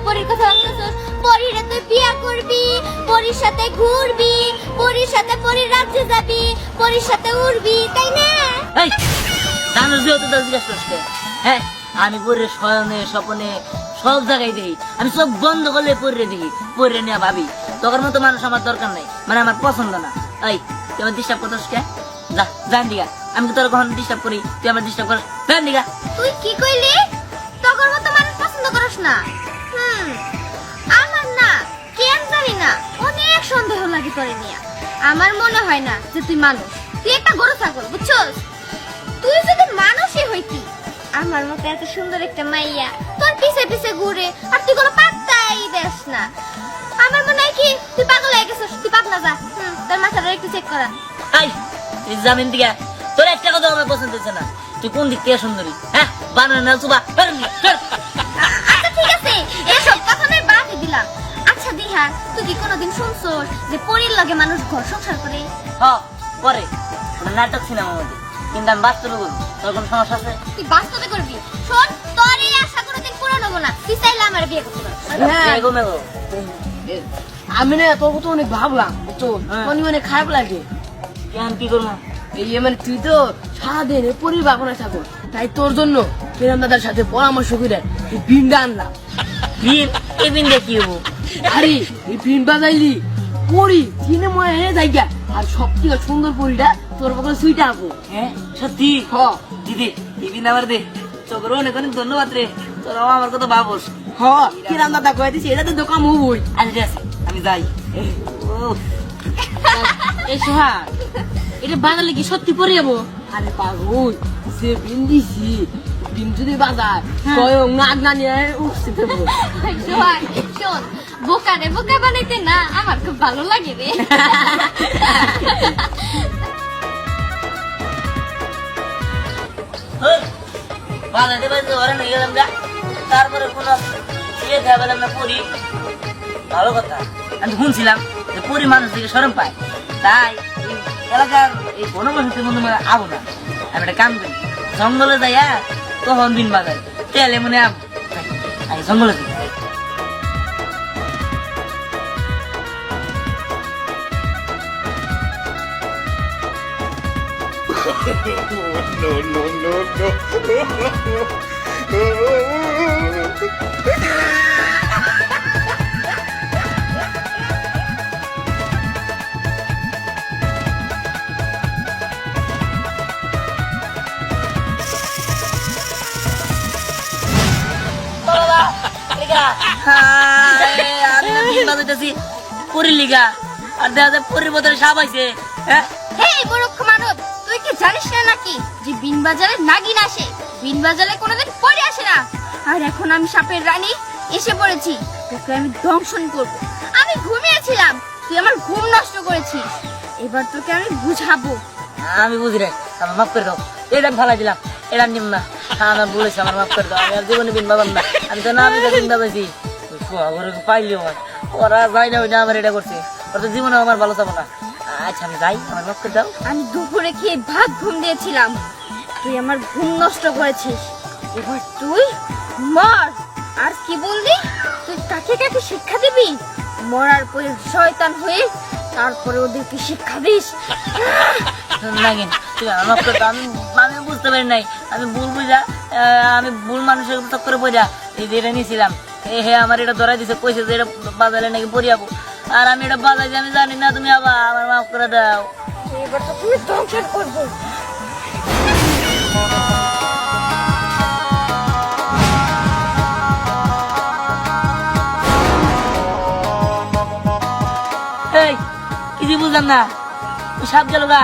পরীর কথা ভাবতেছস? পরীরে তুই বিয়া করবি, পরীর সাথে ঘুরবি, পরীর সাথে পরীর রাজ্যে যাবি, পরীর সাথে উড়বি, তাই না? এই জানোস যে তো জিজ্ঞাসা করছে। হ্যাঁ, আমি পরে শয়নে স্বপ্নে সব জায়গায় দেখি, আমি সব বন্ধ করলে পরে দেখি, পরে নিয়ে ভাবি তোর মতো মানুষ আমার দরকার নাই, মানে আমার পছন্দ না। এই তুই আমার ডিস্টার্ব করছিস কে? যা জান দিগা, আমি কি তোর কখনো ডিস্টার্ব করি? তুই আমার ডিস্টার্ব করিস? জান দিগা। তুই কি কইলি? তোর মতো মানুষ পছন্দ করিস না? আমার না কেন জানি না অনেক সন্দেহ লাগে তোরে নিয়ে। আমার মনে হয় না যে তুই মানুষ, তুই একটা গরু ছাগল, বুঝছস? তুই যদি মানুষই হইতি, আমার মতো এত সুন্দর একটা মাইয়া তোর পিছে পিছে ঘুরে আর তুই কোনো পাত্তাই দেস না। আমার মনে হয় কি তুই পাগল হয়ে গেছিস, তুই পাগলা যা। তোর মাথাটা একটু চেক করা। এই তুই জামিন দিগা, তোর একটা কথা আমার পছন্দ হচ্ছে না। তুই কোন দিক থেকে সুন্দরী? হ্যাঁ, বানানো না সুবা। আচ্ছা ঠিক আছে, এসব কথা নয় বাদই দিলাম। আচ্ছা দিহা, তুই কি কোনোদিন শুনছস যে পরীর লগে মানুষ ঘর সংসার করে? হ্যাঁ করে, ওটা নাটক সিনেমার মধ্যে, কিন্তু আমি বাস্তবে বলবো। তোর কোনো সমস্যা আছে? তুই বাস্তবে করবি? শোন, তোর এই আশা কোনোদিন পূরণ হবো না। তুই চাইলে আমার বিয়ে করতে পারিস। এগো মেগো। আমি না তোর কথা অনেক ভাবলাম, বুঝছো? মনে মনে খারাপ লাগে। কেন কি করবো? এই মানে তুই তো সারাদিন পরির বাগানে থাকো, তাই তোর জন্য প্রেম দাদার সাথে পরামর্শ করে এই পিনটা আনলাম। বিন এই বিন দিয়ে কি হবো? আরে এই পিন বাজাইলি পরি সিনেমায় হয়ে যাইগা, আর সব থেকে সুন্দর পরিটা তোর পক্ষে সুইটা আঁকো। হ্যাঁ সত্যি? হ দিদি এই বিন আবার দে। চোখের অনেক অনেক ধন্যবাদ রে, তোরাও আমার কথা ভাবোস। হ কিরাম দাদা কয়ে দিছি, এটা তো দোকান হবই। আচ্ছা ঠিক আছে, আমি যাই। ও এই সোহা, এটা বাজালে কি সত্যি পরে যাবো? আরে পাগল, সে বিন দিছি, বিন যদি বাজায় স্বয়ং নাক না নিয়ে উঠতে দেবো। শোন, শোন, বোকা রে বোকা বানাইতে না আমার খুব ভালো লাগে রে। বাজাতে বাজাতে ঘরে নিয়ে গেলাম যা, তারপরে কোনো ইয়ে দেওয়া পেলাম না পরি। ভালো কথা, আমি শুনছিলাম যে পরি মানুষ থেকে সরম পায়, তাই এই এলাকার এই বনবাসীদের মধ্যে মানে আবো না। আমি একটা কাম করি, জঙ্গলে যাইয়া তখন বিন বাজাই, তেলে মনে আমি জঙ্গলে যাই। No, no, no, no. পরির লিগা আর দেখা যায় পরির বদলে সাপ আইছে। এই মূর্খ মানব, তুই কি জানিস না নাকি যে বিন বাজারে নাগিন আসে, বিন বাজারে কোনোদিন পরে আসে না? আর এখন আমি সাপের রানী এসে পড়েছি, তোকে আমি দংশন করব। আমি ঘুমিয়েছিলাম, তুই আমার ঘুম নষ্ট করেছিস, এবার তোকে আমি বুঝাবো। আমি বুঝি রে, আমার মাফ করে দাও। এটা আমি ফালাই দিলাম, এটা নিম না। আমার বলেছি, আমার মাফ করে দাও। আমি আর জীবনে বিন বাবাম না, আমি তো না আমি বিন বাবাইছি পাইলি আমার, ওরা যাই না ওই না আমার এটা করছে, ওরা তো জীবনে আমার ভালো যাবো না। আচ্ছা আমি যাই, আমার মাফ করে দাও। আমি দুপুরে খেয়ে ভাত ঘুম দিয়েছিলাম, তুই আমার ঘুম নষ্ট করেছিস, এবার তুই মর। আর কি বললি? তুই কাকে কাকে শিক্ষা দিবি? মরার পরে শয়তান হয়ে তারপরে ওদেরকে শিক্ষা দিস। নাগিন তুই আমার মাফ করে দাও। আমি বুঝতে পারি নাই, আমি ভুল বুঝা, আমি ভুল মানুষের চক্করে পড়া এই যে এটা নিয়েছিলাম। হে আমার এটা ধরাই দিছে, কইছে যে এটা বাজালে নাকি পড়িয়াবো, আর আমি এটা বাজাইছি আমি জানি না। তুমি আবার আমার মাফ করে দাও। এবার তো তুমি ধ্বংস করবো। এই কিছু বুঝলাম না, ওই সাপ গেল গা,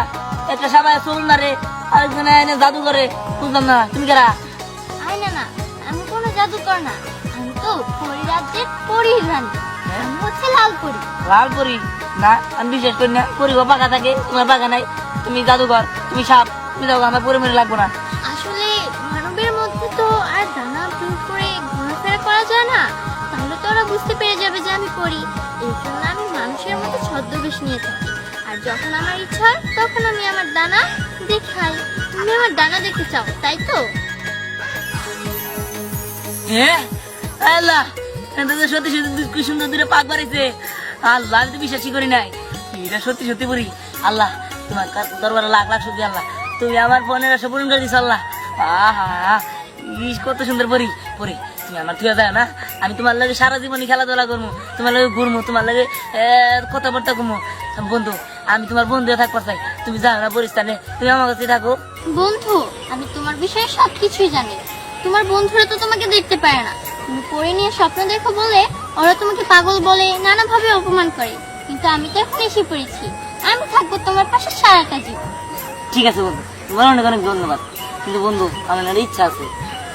একটা সাপ চল না রে, আরেকজনে এনে জাদু করে, বুঝলাম না। তুমি কারা? আয় না না, আমি কোনো জাদুকর না, আমি তো পরি রাজ্যের পরীর রানী, আমি হচ্ছে লাল পরি। লাল পরি? না, আমি বিশ্বাস করি না। পরি পাকা থাকে, তোমার পাকা নাই। তুমি জাদুঘর, তুমি সাপ, তুমি যাও, আমার পরি মরে লাগবো না। আসলে মানবের মধ্যে তো আর ডানা প্রয়োগ করে ঘোরাফেরা করা যায় না, তাহলে তো ওরা বুঝতে পেরে যাবে যে আমি পরি। এই জন্য আমি মানুষের মতো ছদ্মবেশ নিয়ে থাকি, আর যখন আমার ইচ্ছা হয় তখন আমি আমার ডানা দেখাই। তুমি আমার ডানা দেখতে চাও, তাই তো? হ্যাঁ আল্লাহ, সত্যি সত্যি কি সুন্দর দূরে পাক বাড়িছে। আল্লাহ, আমি তো বিশ্বাসই করি নাই এটা সত্যি সত্যি পড়ি। আল্লাহ, তোমার দরবারে লাখ লাখ শুকরিয়া আল্লাহ, তুমি আমার ফোনের আশা পূরণ করে দিছো আল্লাহ। আহা, ইস কত সুন্দর পড়ি পড়ি। তুমি আমার থুয়া যায় না, আমি তোমার লাগে সারা জীবনই খেলাধুলা করবো, তোমার লাগে ঘুরবো, তোমার লাগে কথাবার্তা করবো। বন্ধু, আমি তোমার বন্ধু থাকবার চাই, তুমি যাও না পরিস্থানে, তুমি আমার কাছে থাকো। বন্ধু, আমি তোমার বিষয়ে সবকিছুই জানি। তোমার বন্ধুরা তো তোমাকে দেখতে পারে না, তুমি পড়ে নিয়ে স্বপ্ন দেখো বলে ওরা তোমাকে পাগল বলে, নানাভাবে অপমান করে। কিন্তু আমি তো এখন এসে পড়েছি, আমি থাকবো তোমার পাশে সারাটা জীবন। ঠিক আছে বন্ধু, তোমার অনেক অনেক ধন্যবাদ। কিন্তু বন্ধু, আমার একটা ইচ্ছা আছে।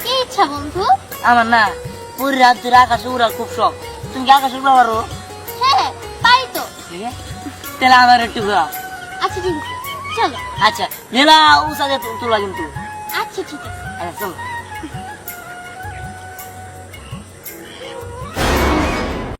কি ইচ্ছা বন্ধু? আমার না পুরী রাজ্যের আকাশে উড়ার খুব শখ। তুমি কি আকাশে উড়া পারো? হ্যাঁ, পারি তো। ঠিক আছে, তাহলে আমার একটু ঘোরাও। আচ্ছা ঠিক আছে, চলো। আচ্ছা, মেলা উঁচা যে তোলা কিন্তু। আচ্ছা ঠিক আছে। আচ্ছা চলো।